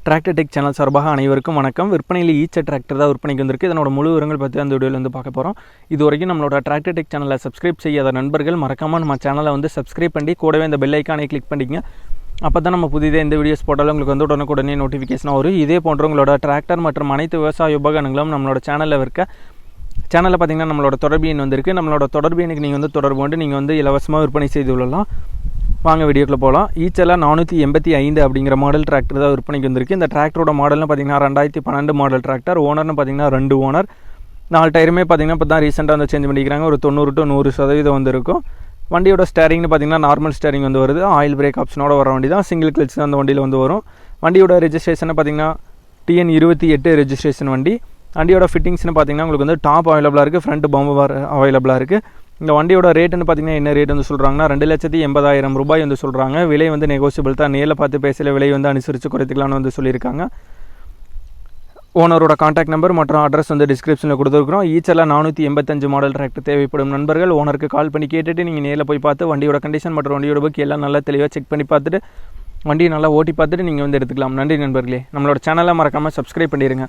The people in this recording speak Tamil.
டிராக்டர் டெக் சேனல் சார்பாக அனைவருக்கும் வணக்கம். விற்பனையில் ஈச்ச டிராக்டர் தான் விற்பனைக்கு வந்திருக்கு. இதனோட முழு விவரங்கள் பற்றி அந்த வீடியோவில் வந்து பார்க்க போகிறோம். இது வரைக்கும் நம்மளோட டிராக்டர் டெக் சேனலை சப்ஸ்கிரைப் செய்யாத நண்பர்கள் மறக்காமல் நம்ம சேனலை வந்து சப்ஸ்கிரைப் பண்ணி கூடவே இந்த பெல் ஐக்கானை கிளிக் பண்ணிங்க. அப்போ தான் நம்ம புதிதாக இந்த வீடியோஸ் போட்டாலும் உங்களுக்கு வந்து உடனுக்குடனே நோட்டிஃபிகேஷன் வரும். இதே போன்ற உங்களோட டிராக்டர் மற்றும் அனைத்து விவசாய உபகரணங்களும் நம்மளோட சேனலில் இருக்க சேனலில் பார்த்திங்கன்னா நம்மளோட தொடர்பு எண் வந்திருக்கு. நம்மளோட தொடர்பு எண்ணுக்கு நீங்கள் வந்து தொடர்பு கொண்டு நீங்கள் வந்து இலவசமாக விற்பனை செய்து கொள்ளலாம். வாங்க வீடியோக்குள்ளே போகலாம். ஈச்சலா 485 அப்படிங்கிற மாடல் டிராக்டர் தான் விற்பனைக்கு வந்திருக்கு. இந்த டிராக்டரோட மாடல்னு பார்த்தீங்கன்னா 2012 மாடல் டிராக்டர். ஓனர்னு பார்த்தீங்கன்னா 2 ஓனர். 4 டயருமே பார்த்தீங்கன்னா இப்போ தான் ரீசெண்டாக வந்து சேஞ்ச் பண்ணிக்கிறாங்க. ஒரு 90 to 100% வந்து இருக்கும். வண்டியோட ஸ்டேரிங்னு பார்த்தீங்கன்னா நார்மல் ஸ்டேரிங் வந்து வருது. ஆயில் பிரேக் ஆப்ஷனோட வர வண்டி தான். சிங்கிள் கிளச் தான் அந்த வண்டியில் வந்து வரும். வண்டியோட ரெஜிஸ்ட்ரேஷன் பார்த்தீங்கன்னா TN 28 ரெஜிஸ்ட்ரேஷன் வண்டி. வண்டியோட ஃபிட்டிங்ஸ்னு பார்த்தீங்கன்னா உங்களுக்கு வந்து டாப் அவைலபிளாக இருக்குது, ஃப்ரண்ட் பம்பர் அவைலபிளாக இருக்குது. இந்த வண்டியோட ரேட்டுன்னு பார்த்தீங்கன்னா என்ன ரேட் வந்து சொல்கிறாங்கன்னா 2,80,000 ரூபாய் வந்து சொல்கிறாங்க. விலை வந்து நெகோசியபிள் தான். நேரில் பார்த்து பேசல விலை வந்து அனுசரித்து குறைத்துக்கலாம்னு வந்து சொல்லியிருக்காங்க. ஓனரோட கான்டாக்ட் நம்பர் மற்றும் அட்ரஸ் வந்து டிஸ்கிரிப்ஷனில் கொடுத்துருக்குறோம். ஈச்சலா 485 மாடல் டிராக்டர் தேவைப்படும் நண்பர்கள் ஓனருக்கு கால் பண்ணி கேட்டுட்டு நீங்கள் நேரில் போய் பார்த்து வண்டியோட கண்டிஷன் மற்றும் வண்டியோட புக் எல்லாம் நல்லா தெளிவாக செக் பண்ணி பார்த்துட்டு வண்டியை நல்லா ஓட்டி பார்த்துட்டு நீங்கள் வந்து எடுத்துக்கலாம். நன்றி நண்பர்களே. நம்மளோட சேனலை மறக்காமல் சப்ஸ்கிரைப் பண்ணிடுங்க.